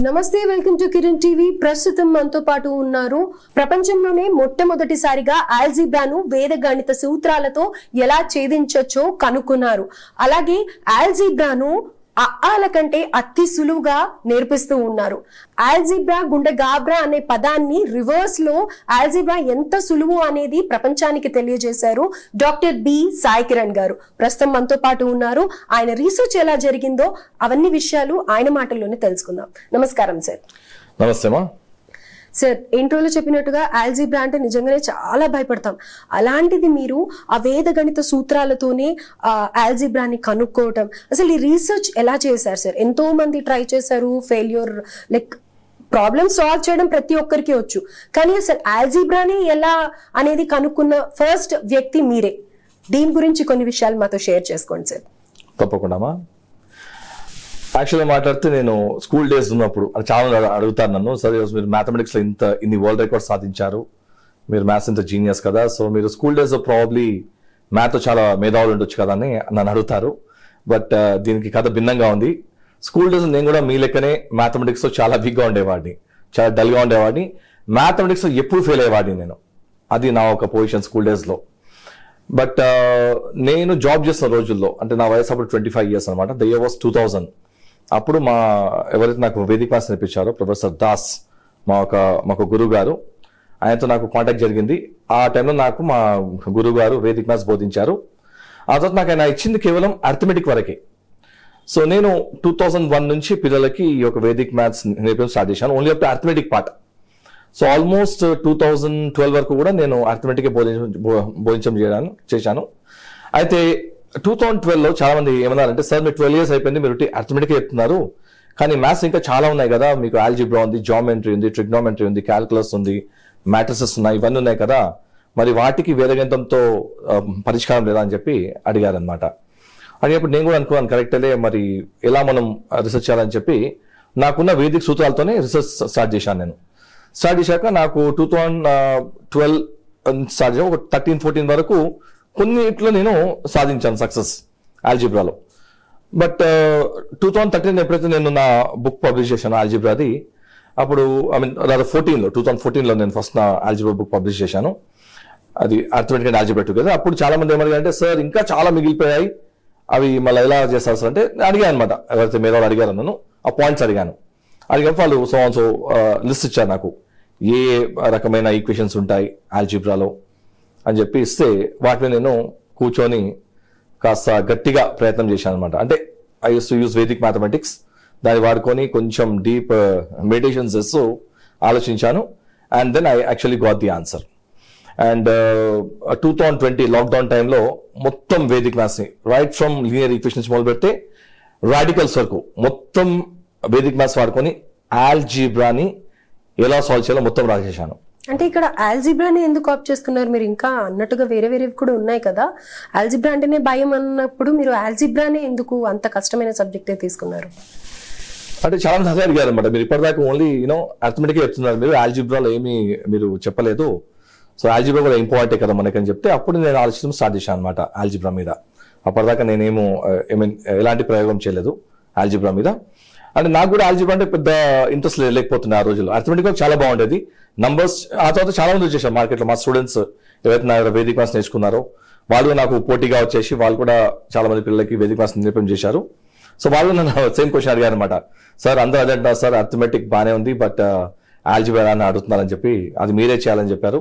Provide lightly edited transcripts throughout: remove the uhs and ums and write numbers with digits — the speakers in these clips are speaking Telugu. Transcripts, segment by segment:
నమస్తే, వెల్కమ్ టు కిరణ్ టీవీ. ప్రస్తుతం మనతో పాటు ఉన్నారు ప్రపంచంలోనే మొట్టమొదటిసారిగా ఆల్జీబ్రాను వేద గణిత సూత్రాలతో ఎలా ఛేదించొచ్చో కనుక్కున్నారు. అలాగే ఆల్జీబ్రాను అఆల కంటే అతి సులువుగా నేర్పిస్తూ ఉన్నారు. ఆల్జీబ్రా గుండె గాబ్రా అనే పదాన్ని రివర్స్ లో ఆల్జీబ్రా ఎంత సులువు అనేది ప్రపంచానికి తెలియజేశారు డాక్టర్ బి సాయి కిరణ్ గారు. ప్రస్తుతం మనతో పాటు ఉన్నారు. ఆయన రీసెర్చ్ ఎలా జరిగిందో అవన్నీ విషయాలు ఆయన మాటల్లోనే తెలుసుకుందాం. నమస్కారం సార్. నమస్తే మా సార్, ఇంట్రోలో చెప్పినట్టుగా ఆల్జీబ్రా అంటే నిజంగానే చాలా భయపడతాం. అలాంటిది మీరు ఆ వేద గణిత సూత్రాలతోనే ఆల్జీబ్రాని కనుక్కోవటం, అసలు ఈ రీసెర్చ్ ఎలా చేశారు సార్? ఎంతో మంది ట్రై చేశారు, ఫెయిల్యూర్, లైక్ ప్రాబ్లమ్ సాల్వ్ చేయడం ప్రతి ఒక్కరికి వచ్చు, కానీ అసలు ఆల్జీబ్రాని ఎలా అనేది కనుక్కున్న ఫస్ట్ వ్యక్తి మీరే. దీని గురించి కొన్ని విషయాలు మాతో షేర్ చేసుకోండి సార్. తప్పకుండా. యాక్చువల్గా మాట్లాడితే నేను స్కూల్ డేస్ ఉన్నప్పుడు చాలా అడుగుతారు నన్ను, సరే మీరు మ్యాథమెటిక్స్ లో ఇన్ని వరల్డ్ రికార్డ్ సాధించారు, మీరు మ్యాథ్స్ ఇంత జీనియస్ కదా, సో మీరు స్కూల్ డేస్ లో ప్రాబ్లీ మ్యాథ్ చాలా మేధావులు ఉండొచ్చు కదా అని నన్ను అడుగుతారు. బట్ దీనికి కథ భిన్నంగా ఉంది. స్కూల్ డేస్ నేను కూడా మీ లెక్కనే మ్యాథమెటిక్స్ లో చాలా వీక్గా ఉండేవాడిని, చాలా డల్గా ఉండేవాడిని. మ్యాథమెటిక్స్ లో ఎప్పుడు ఫెయిల్ అయ్యేవాడిని నేను. అది నా ఒక పొజిషన్ స్కూల్ డేస్ లో. బట్ నేను జాబ్ చేస్తున్న రోజుల్లో, అంటే నా వయసు అప్పుడు 25 years అనమాట. The year was 2000. అప్పుడు ఎవరైతే నాకు వేదిక క్లాస్ నేర్పించారో ప్రొఫెసర్ దాస్, మాకు గురువు గారు, ఆయనతో నాకు కాంటాక్ట్ జరిగింది. ఆ టైంలో నాకు మా గురువు గారు వేదిక క్లాస్ బోధించారు. ఆ తర్వాత నాకు ఆయన ఇచ్చింది కేవలం అర్థమెటిక్ వరకే. సో నేను 2001 నుంచి పిల్లలకి ఈ యొక్క వేదిక్ మ్యాథ్స్ నేర్పించడం స్టార్ట్ చేశాను, only up to arithmetic part. So almost 2012 వరకు కూడా నేను అర్థమెటిక్ బోధించడం చేశాను. అయితే 2012లో చాలా మంది ఏమన్నారంటే, సార్ మీరు 12 years అయిపోయింది, మీరు అర్థమెటిక్ చెప్తున్నారు, కానీ మ్యాథ్స్ ఇంకా చాలా ఉన్నాయి కదా, మీకు ఆల్జీబ్రా ఉంది, జామెట్రీ ఉంది, ట్రిగ్నోమెట్రీ ఉంది, క్యాల్కులస్ ఉంది, మ్యాట్రిసెస్ ఉన్నాయి, ఇవన్నీ ఉన్నాయి కదా, మరి వాటికి వేదగణితంతో పరిష్కారం లేదా అని చెప్పి అడిగారనమాట. అడిగినప్పుడు నేను కూడా అనుకున్నాను, కరెక్టే, మరి ఎలా మనం రీసెర్చ్ చేయాలని చెప్పి నాకున్న వేదిక సూత్రాలతోనే రీసెర్చ్ స్టార్ట్ చేశాను. నేను స్టార్ట్ చేశాక నాకు 2012 స్టార్ట్ చేశాను. ఒక 13-14 వరకు కొన్నిట్లో నేను సాధించాను సక్సెస్ ఆల్జీబ్రాలో. బట్ 2013 ఎప్పుడైతే నేను నా బుక్ పబ్లిష్ చేశాను ఆల్జీబ్రాది, అప్పుడు 2014లో నేను ఫస్ట్ నా ఆల్జీబ్రా బుక్ పబ్లిష్ చేశాను. అది అర్థమెటిక్ అండ్ ఆల్జీబ్రా టుగెదర్. అప్పుడు చాలా మంది ఏమడిగారంటే, సార్ ఇంకా చాలా మిగిలిపోయాయి, అవి మళ్ళీ ఎలా చేస్తారు సార్ అంటే, అడిగాను అనమాట. ఎవరైతే మీరు అడిగారు నన్ను, ఆ పాయింట్స్ అడిగాను. వాళ్ళు సో లిస్ట్ ఇచ్చారు నాకు, ఏ రకమైన ఈక్వేషన్స్ ఉంటాయి ఆల్జీబ్రాలో అని చెప్పి ఇస్తే, వాటిని నేను కూర్చొని కాస్త గట్టిగా ప్రయత్నం చేశాను అనమాట. అంటే I use to use Vedic mathematics, దాన్ని వాడుకొని కొంచెం డీప్ మెడిటేషన్స్ చేస్తూ ఆలోచించాను. And then I actually got the answer. And 2020 lockdown టైంలో మొత్తం వేదిక్ మ్యాథ్స్ని, రైట్ ఫ్రమ్ లీనియర్ ఈక్వేషన్స్ మొదలు పెడితే రాడికల్స్ వరకు మొత్తం వేదిక్ మ్యాథ్స్ వాడుకొని ఆల్జీబ్రాని ఎలా సాల్వ్ చేయాలో మొత్తం రాసేసాను. అంటే ఇక్కడ ఆల్జీబ్రాని ఎందుకు ఆప్ట్ చేసుకున్నారు మీరు? ఇంకా అన్నట్టుగా వేరే కూడా ఉన్నాయి కదా. ఆల్జీబ్రా అంటేనే భయం అన్నప్పుడు మీరు ఆల్జీబ్రాని ఎందుకు అంత కష్టమైన సబ్జెక్టే తీసుకున్నారు? అంటే చాలా మంది అదే అడిగారు అనమాట, మీరు ఇప్పటిదాకా ఓన్లీ అర్థమెటిక్ చెప్తున్నారు, మీరు ఆల్జీబ్రాలో ఏమీ మీరు చెప్పలేదు, సో ఆల్జీబ్రా కూడా ఇంపార్టెంట్ కదా మనకని చెప్తే, అప్పుడు నేను ఆలోచించడం స్టార్ట్ చేశాను అనమాట ఆల్జీబ్రా మీద. అప్పటిదాకా నేనేమో ఎలాంటి ప్రయోగం చేయలేదు ఆల్జీబ్రా మీద. అంటే నాకు కూడా ఆల్జీబ్రా అంటే పెద్ద ఇంట్రెస్ట్ లేకపోతుంది ఆ రోజుల్లో. అర్థమెటిక్ చాలా బాగుండేది, నంబర్స్. ఆ తర్వాత చాలా మంది వచ్చేసారు మార్కెట్లో, మా స్టూడెంట్స్ ఎవరైతే నా వేదిక క్లాస్ నేర్చుకున్నారో వాళ్ళు నాకు పోటీగా వచ్చేసి వాళ్ళు కూడా చాలా మంది పిల్లలకి వేదిక క్లాస్ నేర్పడం చేశారు. సో వాళ్ళు నన్ను సేమ్ క్వశ్చన్ అడిగారు అనమాట, సార్ అందరూ అదే అంటారు సార్, అర్థమెటిక్ బాగానే ఉంది, బట్ ఆల్జీబ్రా అని అడుగుతున్నారని చెప్పి, అది మీరే చేయాలని చెప్పారు.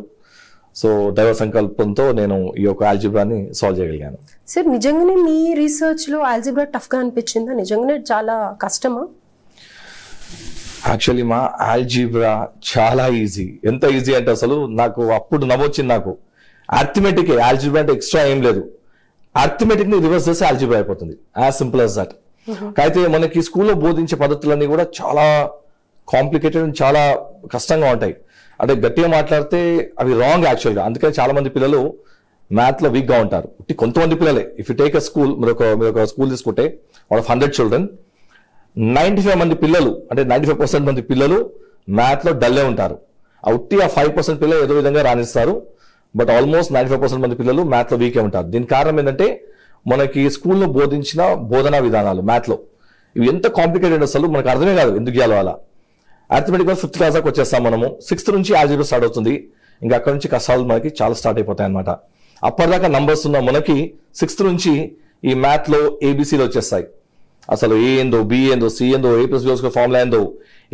సో దైవ సంకల్పంతో నేను ఈ యొక్క ఆల్జీబ్రాని సాల్వ్ చేయగలిగాను. సార్, నిజంగానే మీ రీసెర్చ్ లో ఆల్జీబ్రా టఫ్ గా అనిపించిందా? నిజంగానే చాలా కష్టమా? యాక్చువల్లీ మా ఆల్జీబ్రా చాలా ఈజీ. ఎంత ఈజీ అంటే అసలు నాకు అప్పుడు నవ్వొచ్చింది. నాకు అర్థమెటిక్, ఆల్జీబ్రా అంటే ఎక్స్ట్రా ఏం లేదు, అర్థమెటిక్ ని రివర్స్ చేస్తే ఆల్జీబ్రా అయిపోతుంది, యాజ్ సింపుల్ యాజ్ దట్. అయితే మనకి స్కూల్లో బోధించే పద్ధతులన్నీ కూడా చాలా కాంప్లికేటెడ్ అండ్ చాలా కష్టంగా ఉంటాయి. అంటే గట్టిగా మాట్లాడితే అవి రాంగ్ యాక్చువల్గా. అందుకని చాలా మంది పిల్లలు మ్యాథ్ లో వీక్ గా ఉంటారు. కొంతమంది పిల్లలే, if you take a school, మీరు ఒక స్కూల్ తీసుకుంటే అవుట్ ఆఫ్ 100 children 95 మంది పిల్లలు, అంటే 95% మంది పిల్లలు మ్యాథ్ లో డల్లే ఉంటారు. ఉట్టి ఆ 5% పిల్లలు ఏదో విధంగా రాణిస్తారు. బట్ ఆల్మోస్ట్ 95% మంది పిల్లలు మ్యాథ్ లో వీకే ఉంటారు. దీనికి కారణం ఏంటంటే మనకి స్కూల్లో బోధించిన బోధనా విధానాలు మ్యాథ్ లో ఇవి ఎంత కాంప్లికేటెడ్ అసలు మనకు అర్థమే కాదు ఎందుకు చేయాలో అలా. అర్థమెటిక్ 5th క్లాస్ దాకా వచ్చేస్తాం మనము. 6th నుంచి ఆల్జీబ్రా స్టార్ట్ అవుతుంది. ఇంకా అక్కడ నుంచి కష్టాలు మనకి చాలా స్టార్ట్ అయిపోతాయి అనమాట. అప్పటిదాకా నంబర్స్ ఉన్న మనకి 6th నుంచి ఈ మ్యాథ్ లో ఏబిసిలు వచ్చేస్తాయి. అసలు ఏ ఏందో, బి ఏందో, సి ఏందో, ఏ ప్లస్ బి ఫార్ములా ఏందో,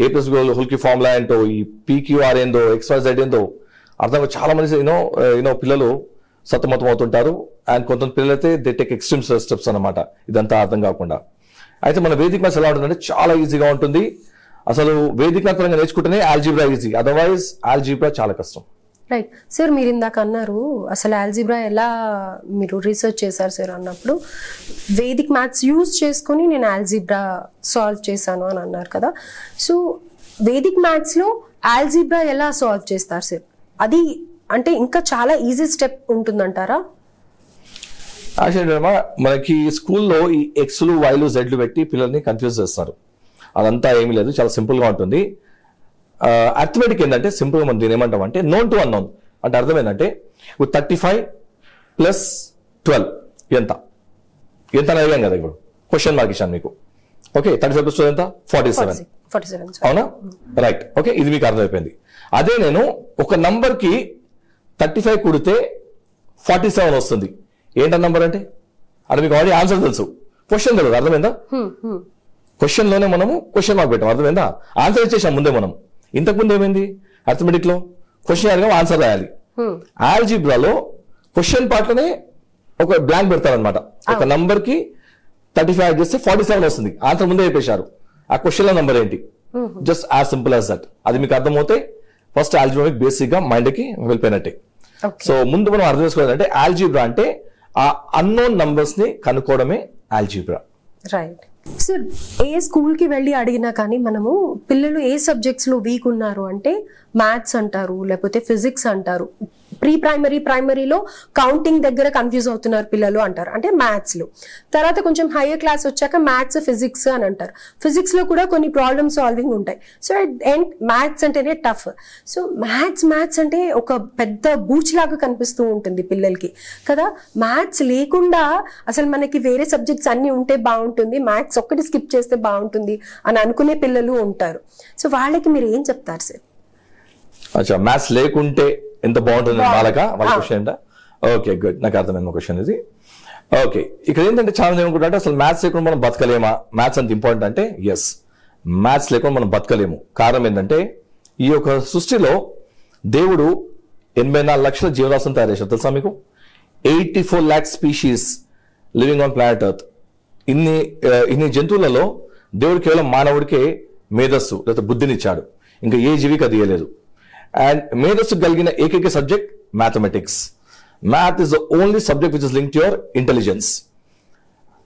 ఏ ప్లస్ బి హోల్ కి ఫార్ములా ఏంటో, ఈ పీక్యూఆర్ ఏందో, XYZ ఏందో అర్థం. చాలా మంది యూనో పిల్లలు సతమతం అవుతుంటారు. అండ్ కొంతమంది పిల్లలు అయితే దే టేక్ ఎక్స్ట్రీమ్ స్టెప్స్ అనమాట ఇదంతా అర్థం కాకుండా. అయితే మన వేదిక్ మ్యాథ్స్ ఎలా ఉంటుందంటే చాలా ఈజీగా ఉంటుంది. అసలు వేదిక్ మ్యాథ్స్ పరంగా నేర్చుకుంటేనే ఆల్జీబ్రా ఈజీ, అదర్వైజ్ ఆల్జీబ్రా చాలా కష్టం. రైట్ సార్, మీరు ఇందాక అన్నారు అసలు ఆల్జీబ్రా ఎలా మీరు రీసెర్చ్ చేశారు సార్ అన్నప్పుడు వేదిక్ మ్యాథ్స్ యూజ్ చేసుకొని నేను ఆల్జీబ్రా సాల్వ్ చేశాను అని అన్నారు కదా. సో వేదిక్ మ్యాథ్స్లో ఆల్జీబ్రా ఎలా సాల్వ్ చేస్తారు సార్? అది అంటే ఇంకా చాలా ఈజీ స్టెప్ ఉంటుందంటారా? యాక్చువల్లీ మనకి స్కూల్లో ఈ ఎక్స్లు, వైలు, జెడ్లు పెట్టి పిల్లల్ని కన్ఫ్యూజ్ చేస్తారు. అదంతా ఏమీ లేదు, చాలా సింపుల్ గా ఉంటుంది. అర్థమెటిక్ ఏంటంటే సింపుల్ గా మనం దీని ఏమంటాం అంటే నోన్ టు అన్నోన్ అంటే అర్థం ఏంటంటే 35 + 12 ఎంత ఎంత అని అడిగాం కదా. ఇప్పుడు క్వశ్చన్ మార్క్ ఇచ్చాను మీకు. ఓకే, 35 + 12 ఎంత? 47. అవునా? రైట్. ఓకే, ఇది మీకు అర్థమైపోయింది. అదే నేను ఒక నంబర్ కి 35 కూడితే 47 వస్తుంది. ఏంట నంబర్ అంటే అది మీకు ఆల్రెడీ ఆన్సర్ తెలుసు, క్వశ్చన్ తెలియదు. అర్థమైందా? క్వశ్చన్ లోనే మనము క్వశ్చన్ మార్క్ పెట్టాం. అర్థమైందా? ఆన్సర్ ఇచ్చేసాం ముందే మనం. ఇంతకు ముందు ఏమైంది అర్థమెటిక్ లో క్వశ్చన్ అడిగా ఆన్సర్ రాయాలి. ఆల్జీబ్రాలో క్వశ్చన్ పార్ట్ లోనే ఒక బ్లాంక్ పెడతారనమాట. ఒక నంబర్ కి 35 చేస్తే 47 వస్తుంది. ఆన్సర్ ముందే చెప్పేశారు. ఆ క్వశ్చన్ లో నంబర్ ఏంటి? Just as simple as that. అది మీకు అర్థమవుతే ఫస్ట్ ఆల్జీబ్రా మీకు బేసిక్ గా మైండ్ కి వెళ్ళిపోయినట్టే. సో ముందు మనం అర్థం చేసుకోవాలంటే ఆల్జీబ్రా అంటే ఆ అన్నోన్ నంబర్స్ ని కనుక్కోవడమే ఆల్జీబ్రా. రైట్ సార్, ఏ స్కూల్ కి వెళ్ళి అడిగినా కానీ మనము పిల్లలు ఏ సబ్జెక్ట్స్ లో వీక్ ఉన్నారు అంటే మ్యాథ్స్ అంటారు, లేకపోతే ఫిజిక్స్ అంటారు. ప్రైమరీలో కౌంటింగ్ దగ్గర కన్ఫ్యూజ్ అవుతున్నారు పిల్లలు అంటారు, అంటే మ్యాథ్స్ లో. తర్వాత కొంచెం హైయర్ క్లాస్ వచ్చాక మ్యాథ్స్, ఫిజిక్స్ అని అంటారు. ఫిజిక్స్ లో కూడా కొన్ని ప్రాబ్లమ్ సాల్వింగ్ ఉంటాయి. సో అండ్ మ్యాథ్స్ అంటేనే టఫ్. సో మ్యాథ్స్ అంటే ఒక పెద్ద బూచ్ లాగా కనిపిస్తూ ఉంటుంది పిల్లలకి కదా. మ్యాథ్స్ లేకుండా అసలు మనకి వేరే సబ్జెక్ట్స్ అన్ని ఉంటే బాగుంటుంది, మ్యాథ్స్ ఒక్కటి స్కిప్ చేస్తే బాగుంటుంది అని అనుకునే పిల్లలు ఉంటారు. సో వాళ్ళకి మీరు ఏం చెప్తారు సార్? అచ్చా, మ్యాథ్స్ లేకుంటే ఎంత బాగుంటుంది వాళ్ళ క్వశ్చన్ అంట. ఓకే, గుడ్, నాకు అర్థమైంది క్వశ్చన్ ఇది. ఓకే, ఇక్కడ ఏంటంటే చాలా ఏమనుకుంటే అసలు మ్యాథ్స్ లేకుండా మనం బతకలేమా? మ్యాథ్స్ అంత ఇంపార్టెంట్ అంటే ఎస్, మ్యాథ్స్ లేకుండా మనం బతకలేము. కారణం ఏంటంటే ఈ యొక్క సృష్టిలో దేవుడు 84 లక్షల జీవరాశులను తయారు చేశారు. తెలుసా మీకు? 84 lakh species living on planet earth. ఇన్ని జంతువులలో దేవుడు కేవలం మానవుడికే మేధస్సు లేదా బుద్ధినిచ్చాడు. ఇంకా ఏ జీవికి అది ఇయ్యలేదు. అండ్ మేధస్సు కలిగిన ఏకైక subject mathematics. Math is the only subject which is link to your intelligence.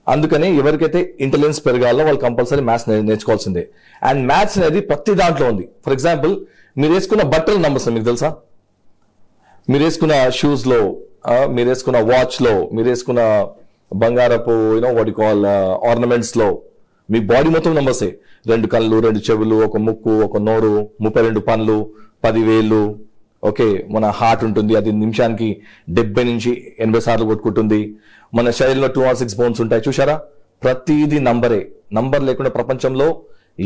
అందుకని ఎవరికైతే ఇంటెలిజెన్స్ పెరగాలో వాళ్ళు కంపల్సరీ మ్యాథ్స్ నేర్చుకోవాల్సిందే. అండ్ మ్యాథ్స్ అనేది ప్రతి దాంట్లో ఉంది. ఫర్ ఎగ్జాంపుల్, మీరు వేసుకున్న బట్టల నంబర్స్ మీకు తెలుసా? మీరు వేసుకున్న షూస్ లో, మీరు వేసుకున్న వాచ్ లో, మీరు వేసుకున్న బంగారపు వాట్ యు కాల్ ఆర్నమెంట్స్ లో మీ బాడీ మొత్తం నంబర్సే. 2 కళ్ళు, 2 చెవులు, 1 ముక్కు, 1 నోరు, 32 పనులు, 10 వేళ్ళు. ఓకే, మన హార్ట్ ఉంటుంది, అది నిమిషానికి 70 నుంచి 80 సార్లు కొట్టుకుంటుంది. మన శరీరంలో 2 or 6 బోన్స్ ఉంటాయి. చూసారా? ప్రతిదీ నంబరే. నంబర్ లేకుండా ప్రపంచంలో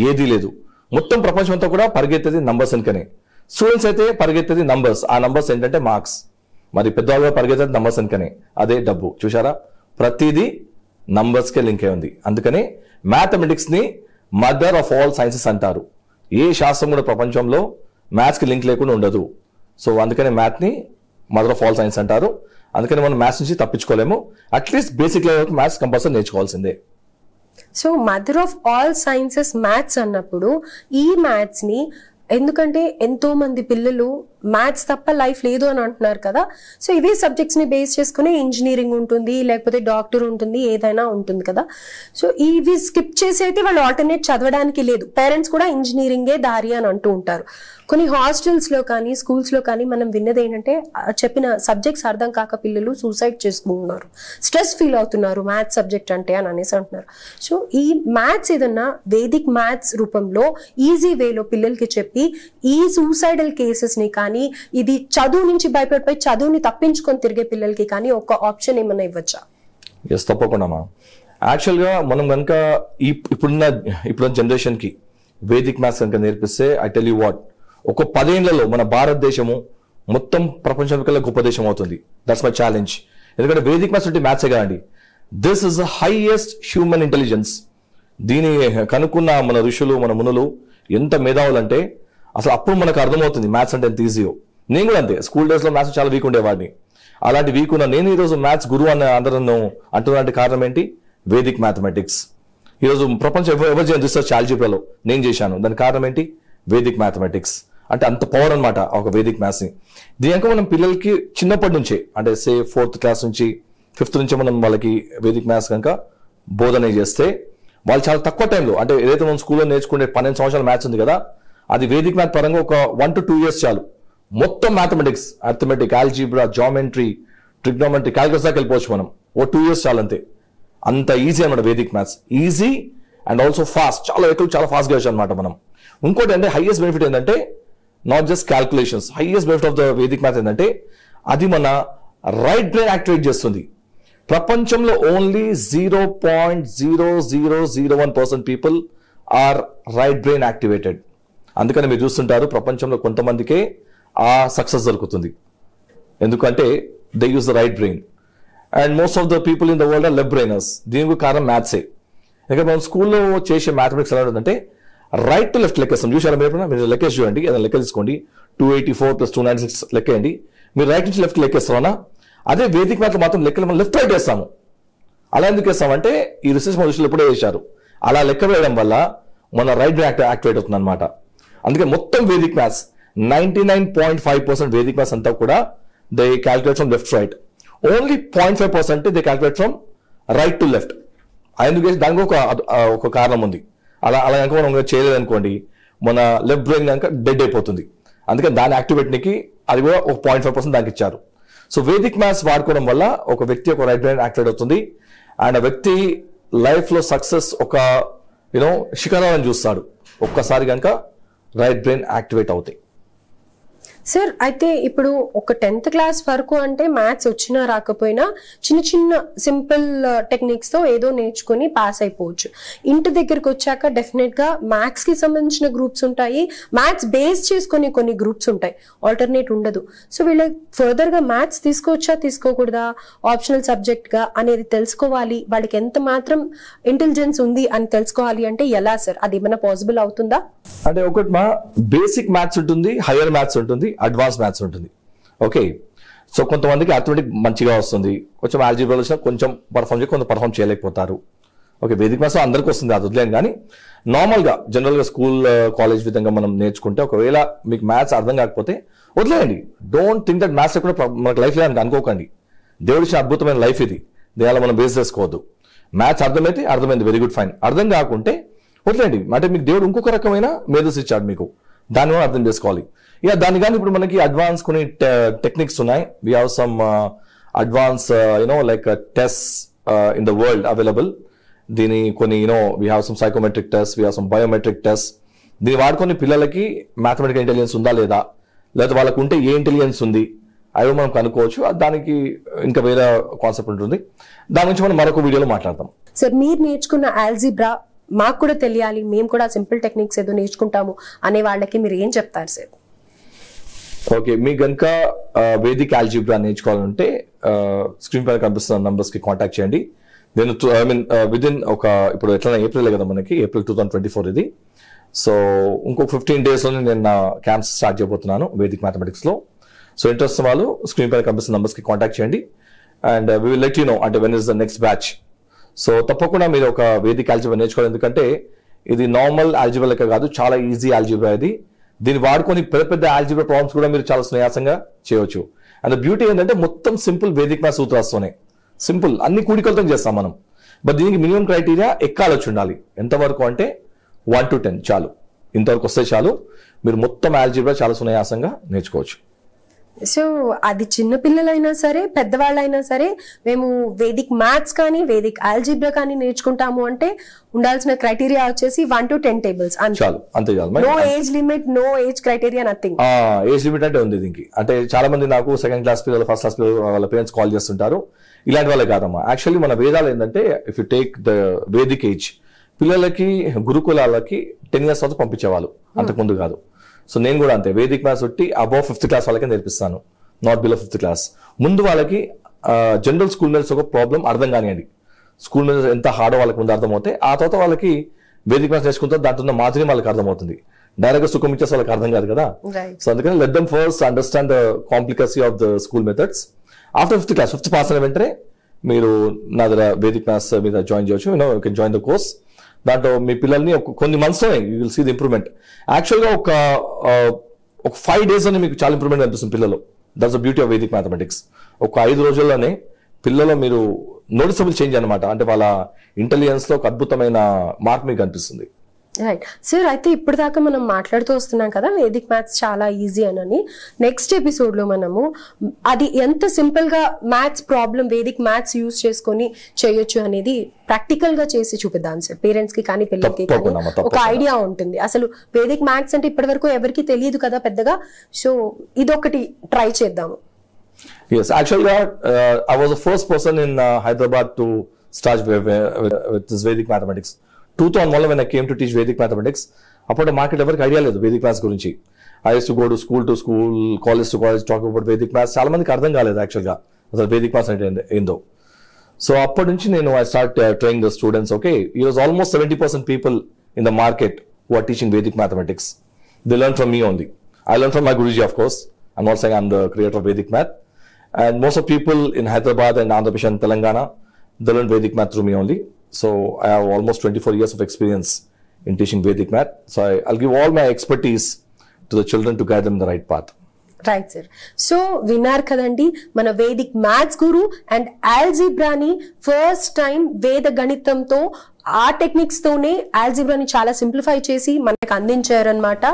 ఏదీ లేదు. మొత్తం ప్రపంచం అంతా కూడా పరిగెత్తేది నంబర్స్ వెనుకనే. స్టూడెంట్స్ అయితే పరిగెత్తేది నంబర్స్. ఆ నంబర్స్ ఏంటంటే మార్క్స్. మరి పెద్దవాళ్ళు పరిగెత్తేది నంబర్స్ వెనుకనే, అదే డబ్బు. చూసారా? ప్రతిదీ నంబర్స్కే లింక్ అయి ఉంది. అందుకనే మ్యాథమెటిక్స్ ని మదర్ ఆఫ్ ఆల్ సైన్సెస్ అంటారు. ఏ శాస్త్రం కూడా ప్రపంచంలో మ్యాథ్స్ కి లింక్ లేకుండా ఉండదు. సో అందుకనే మ్యాథ్ ని మదర్ ఆఫ్ ఆల్ సైన్స్ అంటారు. అందుకని మనం మ్యాథ్స్ నుంచి తప్పించుకోలేము. At least basic level maths compulsory నేర్చుకోవాల్సిందే. So mother of all sciences maths అన్నప్పుడు ఈ మ్యాథ్స్ ని, ఎందుకంటే ఎంతో మంది పిల్లలు మ్యాథ్స్ తప్ప లైఫ్ లేదు అని అంటున్నారు కదా. సో ఇవే సబ్జెక్ట్స్ ని బేస్ చేసుకుని ఇంజనీరింగ్ ఉంటుంది, లేకపోతే డాక్టర్ ఉంటుంది, ఏదైనా ఉంటుంది కదా. సో ఇవి స్కిప్ చేసి అయితే వాళ్ళు ఆల్టర్నేట్ చదవడానికి లేదు. పేరెంట్స్ కూడా ఇంజనీరింగే దారి అని అంటూ ఉంటారు. కొన్ని హాస్టల్స్ లో కానీ స్కూల్స్ లో కానీ మనం విన్నది ఏంటంటే చెప్పిన సబ్జెక్ట్స్ అర్థం కాక పిల్లలు సూసైడ్ చేసుకుంటున్నారు, స్ట్రెస్ ఫీల్ అవుతున్నారు మ్యాథ్స్ సబ్జెక్ట్ అంటే అని అనేసి అంటున్నారు. సో ఈ మ్యాథ్స్ ఏదన్నా వేదిక్ మ్యాథ్స్ రూపంలో ఈజీ వేలో పిల్లలకి చెప్పి ఈ సూసైడల్ కేసెస్ ని కానీ, ఇది చదువు నుంచి భయపడిపోయి చదువుని తప్పించుకొని తిరిగే పిల్లలకి కానీ ఒక ఆప్షన్ ఏమన్నా ఇవ్వచ్చా? ఎస్, తప్పకుండా. యాక్చువల్ గా మనం కనుక ఇప్పుడున్న జనరేషన్ కి వేదిక్ మ్యాథ్స్ కనుక నేర్పిస్తే ఐ టెల్ యూ వాట్, ఒక 10 ఏళ్లలో మన భారతదేశము మొత్తం ప్రపంచంలో గొప్ప దేశం అవుతుంది. That's my challenge. ఎందుకంటే వేదిక్ మ్యాథ్స్ అంటే మ్యాథ్సే కాదండి, this is the highest human intelligence. దీని కనుక్కున్న మన ఋషులు మన మునులు ఎంత మేధావులు అంటే అసలు అప్పుడు మనకు అర్థమవుతుంది మ్యాథ్స్ అంటే ఎంత ఈజీయో. నేను కూడా అంతే, స్కూల్ డేస్ లో మ్యాథ్స్ చాలా వీక్ ఉండేవాడిని. అలాంటి వీక్ ఉన్న నేను ఈరోజు మ్యాథ్స్ గురువు అని అందరూ అంటున్నారంటే కారణం ఏంటి? Vedic mathematics. ఈరోజు ప్రపంచం ఎవరు చేయని రీసెర్చ్ ఆల్జీబ్రాలో నేను చేశాను. దానికి కారణం ఏంటి? Vedic mathematics. అంటే అంత పవర్ అనమాట ఒక వేదిక్ మ్యాథ్స్ ని. దీని కనుక మనం పిల్లలకి చిన్నప్పటి నుంచే అంటే సే 4th క్లాస్ నుంచి 5th నుంచి మనం వాళ్ళకి వేదిక్ మ్యాథ్స్ కనుక బోధన చేస్తే వాళ్ళు చాలా తక్కువ టైంలో, అంటే ఏదైతే మనం స్కూల్లో నేర్చుకునే 12 సంవత్సరాల మ్యాథ్స్ ఉంది కదా, అది వేదిక్ మ్యాథ్ పరంగా ఒక 1 to 2 years చాలు. మొత్తం mathematics, arithmetic, algebra, geometry, trigonometry, calculus దాకా వెళ్ళిపోవచ్చు మనం. ఓ 2 years చాలు అంతే. అంత ఈజీ అనమాట Vedic maths. Easy and also fast, చాలా ఎక్కువ చాలా ఫాస్ట్గా వచ్చు అనమాట మనం. ఇంకోటి అంటే హైయెస్ట్ బెనిఫిట్ ఏంటంటే not just calculations, highest benefit of the Vedic math ఏంటంటే అది మన రైట్ బ్రెయిన్ యాక్టివేట్ చేస్తుంది. ప్రపంచంలో only 0.0001% people are right brain activated. అందుకని మీరు చూస్తుంటారు ప్రపంచంలో కొంతమందికే ఆ సక్సెస్ దొరుకుతుంది. ఎందుకంటే they use the right brain and most of the people in the world are left బ్రెయినర్స్. దీనికి కారణం మ్యాథ్సే. ఇంకా మనం స్కూల్లో చేసే మ్యాథమెటిక్స్ ఎలా ఉంటుందంటే రైట్ టు లెఫ్ట్ లెక్కేస్తాం. చూసారా మీరు లెక్కేసి చూడండి, ఏదైనా లెక్క తీసుకోండి, 284 + 296 లెక్కేయండి. మీరు రైట్ నుంచి లెఫ్ట్ లెక్కేస్తామన్నా, అదే వేదిక్ మ్యాథ్లో మాత్రం లెక్కలు మనం లెఫ్ట్ రైట్ వేస్తాము. అలా ఎందుకు వేస్తామంటే ఈ రీసెర్చ్ మన దృష్టిలో ఎప్పుడో చేశారు. అలా లెక్క వేయడం వల్ల మన రైట్ బ్రెయిన్ యాక్టివేట్ అవుతుంది అనమాట. అందుకే మొత్తం వేదిక్ మ్యాథ్స్ 99.5% వేదిక్ మ్యాథ్స్ అంతా కూడా they calculate from left right. Only 0.5% they calculate from right to left. ఎందుకు దానికి ఒక కారణం ఉంది. అలా కనుక మనం చేయలేదనుకోండి మన లెఫ్ట్ బ్రెయిన్ కనుక డెడ్ అయిపోతుంది. అందుకని దాని యాక్టివేట్నికి అది కూడా ఒక 0.5% దానికి ఇచ్చారు. సో వేదిక్ మ్యాథ్స్ వాడుకోవడం వల్ల ఒక వ్యక్తి ఒక రైట్ బ్రెయిన్ యాక్టివేట్ అవుతుంది అండ్ ఆ వ్యక్తి లైఫ్ లో సక్సెస్ ఒక శిఖరాలను చూస్తాడు ఒక్కసారి కనుక రైట్ బ్రెయిన్ యాక్టివేట్ అవుతాయి. సార్ అయితే ఇప్పుడు ఒక 10th క్లాస్ వరకు అంటే మ్యాథ్స్ వచ్చినా రాకపోయినా చిన్న చిన్న సింపుల్ టెక్నిక్స్ తో ఏదో నేర్చుకుని పాస్ అయిపోవచ్చు. ఇంటి దగ్గరకు వచ్చాక డెఫినెట్ గా మ్యాథ్స్ కి సంబంధించిన గ్రూప్స్ ఉంటాయి, మ్యాథ్స్ బేస్ చేసుకుని కొన్ని గ్రూప్స్ ఉంటాయి, ఆల్టర్నేట్ ఉండదు. సో వీళ్ళకి ఫర్దర్ గా మ్యాథ్స్ తీసుకోవచ్చా తీసుకోకూడదా, ఆప్షనల్ సబ్జెక్ట్ గా అనేది తెలుసుకోవాలి. వాళ్ళకి ఎంత మాత్రం ఇంటెలిజెన్స్ ఉంది అని తెలుసుకోవాలి అంటే ఎలా సార్, అది ఏమైనా పాసిబుల్ అవుతుందా? అంటే ఒకటి మా బేసిక్ మ్యాథ్స్ ఉంటుంది, హైయర్ మ్యాథ్స్ ఉంటుంది, అడ్వాన్స్ మ్యాథ్స్ ఉంటుంది. ఓకే, సో కొంతమందికి అర్థమెటిక్ మంచిగా వస్తుంది, కొంచెం ఆల్జీబ్రా వచ్చినా కొంచెం పర్ఫామ్ చేసి కొంత పర్ఫామ్ చేయలేకపోతారు. ఓకే, వేదిక్ మ్యాథ్స్ అందరికీ వస్తుంది, అది వదిలేను. కానీ నార్మల్గా జనరల్గా స్కూల్ కాలేజ్ విధంగా మనం నేర్చుకుంటే ఒకవేళ మీకు మ్యాథ్స్ అర్థం కాకపోతే వదిలేయండి. డోంట్ థింక్ దట్ మ్యాథ్స్ కూడా మనకు లైఫ్ లేదని అనుకోకండి. దేవుడు ఇచ్చిన అద్భుతమైన లైఫ్ ఇది, దేనిలో మనం బేస్ చేసుకోవద్దు. మ్యాథ్స్ అర్థమైతే అర్థమైంది, వెరీ గుడ్, ఫైన్. అర్థం కాకుంటే వదిలేండి. అంటే మీకు దేవుడు ఇంకొక రకమైన మేధస్ ఇచ్చాడు మీకు, దాన్ని కూడా అర్థం చేసుకోవాలి. ఇక దాని కానీ ఇప్పుడు మనకి అడ్వాన్స్ కొన్ని టెక్నిక్స్ ఉన్నాయి. We have some advance like test in the world available. దీని కొన్ని we have some psychometric test, we have some biometric test. దీన్ని వాడుకొని పిల్లలకి మ్యాథమెటికల్ ఇంటెలిజెన్స్ ఉందా లేదా, లేకపోతే వాళ్ళకు ఉంటే ఏ ఇంటెలిజెన్స్ ఉంది అవి మనం కనుక్కోవచ్చు. దానికి ఇంకా వేరే కాన్సెప్ట్ ఉంటుంది, దాని నుంచి మనం మరొక వీడియోలో మాట్లాడతాం. సార్ మీరు నేర్చుకున్న ఆల్జీబ్రా మాకు కూడా తెలియాలి, మేము కూడా సింపుల్ టెక్నిక్స్ ఏదో నేర్చుకుంటాము అనే వాళ్ళకి మీరు ఏం చెప్తారు సార్? ఓకే, మీకు కనుక వేదిక్ ఆల్జీబ్రా నేర్చుకోవాలంటే స్క్రీన్ పైన కనిపిస్తున్న నంబర్స్ కి కాంటాక్ట్ చేయండి. నేను విదిన్ ఇప్పుడు ఎట్లా ఏప్రిల్ కదా మనకి, ఏప్రిల్ 2024 ఇది. సో ఇంకొక 15 days లోనే నేను నా క్యాంప్స్ స్టార్ట్ చేయబోతున్నాను వేదిక్ మ్యాథమెటిక్స్ లో. సో ఇంట్రెస్ట్ వాళ్ళు స్క్రీన్ పైన కనిపిస్తున్న నంబర్స్ కి కాంటాక్ట్ చేయండి and we will let you know అంటే when is the next batch. So తప్పకుండా మీరు ఒక వేదిక్ ఆల్జీబ్రా నేర్చుకోవాలి, ఎందుకంటే ఇది నార్మల్ ఆల్జీబ్రా లెక్క కాదు, చాలా ఈజీ ఆల్జీబ్రా ఇది. దీన్ని వాడుకొని పెద్ద పెద్ద ఆల్జీబ్రా ప్రాబ్లమ్స్ కూడా మీరు చాలా సునాయాసంగా చేయవచ్చు. అండ్ బ్యూటీ ఏంటంటే మొత్తం సింపుల్ వేదిక్ మ్యాథ్స్ సూత్రాస్తోనే సింపుల్ అన్ని కూడికలతో చేస్తాం మనం. బట్ దీనికి మినిమం క్రైటీరియా ఎక్కాలొచ్చి ఉండాలి. ఎంతవరకు అంటే 1 to 10 చాలు, ఇంతవరకు వస్తే చాలు, మీరు మొత్తం ఆల్జీబ్రా చాలా సునాయాసంగా నేర్చుకోవచ్చు. సో అది చిన్న పిల్లలైనా సరే పెద్దవాళ్ళైనా సరే మేము వేదిక్ మ్యాథ్స్ కానీ వేదిక్ ఆల్జీబ్రా కానీ నేర్చుకుంటాము అంటే ఉండాల్సిన క్రైటీరియా వచ్చేసి 1 to 10 tables చాలు, అంతే చాలు. No age limit, no age criteria, nothing. Age limit అంటే ఉంది దీనికి. అంటే చాలా మంది నాకు 2nd class పిల్లలు, 1st class పిల్లలు వాళ్ళ పేరెంట్స్ కాల్ చేస్తుంటారు. ఇలాంటి వాళ్ళే కాదమ్మా. యాక్చువల్లీ మన వేదాలు ఏంటంటే if you take the Vedic age, పిల్లలకి గురుకులాలకి 10 years తర్వాత పంపించేవాళ్ళు, అంతకుముందు కాదు. సో నేను కూడా అంతే, వేదిక్ మ్యాథ్స్ ఒట్టి అబౌవ్ 5th క్లాస్ వాళ్ళకే నేర్పిస్తాను, నాట్ బిలో 5th క్లాస్. ముందు వాళ్ళకి జనరల్ స్కూల్ మెథడ్స్ ఒక ప్రాబ్లం అర్థం కానివ్వండి, స్కూల్ మెథడ్స్ ఎంత హార్డో వాళ్ళకి ముందు అర్థమవుతాయి, ఆ తర్వాత వాళ్ళకి వేదిక్ మ్యాథ్స్ నేర్చుకుంటారు, దాంట్లో ఉన్న మాధుర్యం వాళ్ళకి అర్థమవుతుంది. డైరెక్ట్ గా సుఖం ఇచ్చేసి వాళ్ళకి అర్థం కాదు కదా. సో అందుకని let them first understand the complicacy of the school methods. After 5th class, 5th pass అయిన వెంటనే మీరు నా దగ్గర వేదిక్ మ్యాథ్స్ మీద జాయిన్ చేయొచ్చు. You can join the course. దాంట్లో మీ పిల్లల్ని కొన్ని months you will see the improvement. Actually ఒక 5 days అని మీకు చాలా ఇంప్రూవ్మెంట్ అనిపిస్తుంది పిల్లలు. That's the beauty of Vedic mathematics. ఒక 5 రోజుల్లోనే పిల్లలు మీరు నోటిసబుల్ చేంజ్ అనమాట. అంటే వాళ్ళ ఇంటెలిజెన్స్ లో ఒక అద్భుతమైన మార్క్ మీకు కనిపిస్తుంది. రైట్ సార్, అయితే ఇప్పుడు దాకా మనం మాట్లాడుతూ వస్తున్నాం కదా వేదిక్ మ్యాథ్స్ చాలా ఈజీ అని. నెక్స్ట్ ఎపిసోడ్ లో మనము అది ఎంత సింపుల్ గా maths problem Vedic maths use చేసుకొని చేయొచ్చు అనేది ప్రాక్టికల్ గా చేసి చూపిద్దాం సార్. పేరెంట్స్ కి కానీ పిల్లలకి కానీ ఒక ఐడియా ఉంటుంది. అసలు వేదిక్ మ్యాథ్స్ అంటే ఇప్పటి వరకు ఎవరికి తెలియదు కదా పెద్దగా. సో ఇదొకటి ట్రై చేద్దాము. Yes, actually, I was the first person in Hyderabad to start with this Vedic mathematics. 2001 when I came to teach Vedic mathematics, appudu market ఎవరికి ఐడియా లేదు Vedic maths గురించి. I used to go to school, college to college, talk about Vedic maths. చాలా మందికి అర్థం కాలేదు యాక్చువల్గా అసలు Vedic maths అంటే ఏందో. సో అప్పటి నుంచి నేను I start training the students. Okay, it was almost 70% people in the market who are teaching Vedic mathematics. They learn from me only. I learned from my Guruji, of course. I'm not saying I'm the creator of Vedic math. And most of people in Hyderabad and Andhra Pradesh and Telangana, they learn Vedic math through me only. So I have almost 24 years of experience in teaching Vedic math. So I'll give all my expertise to the children to guide them in the right path. Right sir. So విన్నారు కదండి మన వేదిక్ మ్యాథ్స్ గురు అండ్ ఆల్జీబ్రాని ఫస్ట్ టైం వేద గణితంతో ఆ టెక్నిక్స్ తోనే ఆల్జీబ్రాని చాలా సింప్లిఫై చేసి మనకు అందించారనమాట.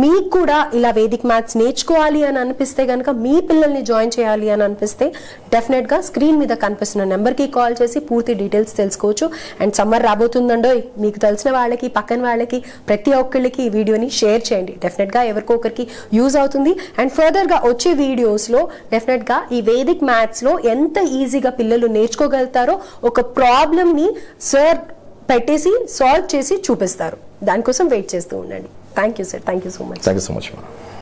మీకు కూడా ఇలా వేదిక్ మ్యాథ్స్ నేర్చుకోవాలి అని అనిపిస్తే కనుక, మీ పిల్లల్ని జాయిన్ చేయాలి అని అనిపిస్తే డెఫినెట్ గా స్క్రీన్ మీద కనిపిస్తున్న నెంబర్ కి కాల్ చేసి పూర్తి డీటెయిల్స్ తెలుసుకోవచ్చు. అండ్ సమ్మర్ రాబోతుందండో, మీకు తెలిసిన వాళ్ళకి పక్కన వాళ్ళకి ప్రతి ఒక్కళ్ళకి ఈ వీడియోని షేర్ చేయండి. డెఫినెట్ గా ఎవరికొకరికి యూజ్ అవుతుంది. అండ్ ఫర్దర్ గా వచ్చే వీడియోస్ లో డెఫినెట్ గా ఈ వేదిక్ మ్యాథ్స్ లో ఎంత ఈజీగా పిల్లలు నేర్చుకోగలుగుతారో ఒక ప్రాబ్లమ్ ని సార్ పెట్టేసి సాల్వ్ చేసి చూపిస్తారు. దానికోసం వెయిట్ చేస్తూ ఉండండి. Thank you sir. Thank you so much. Thank you so much.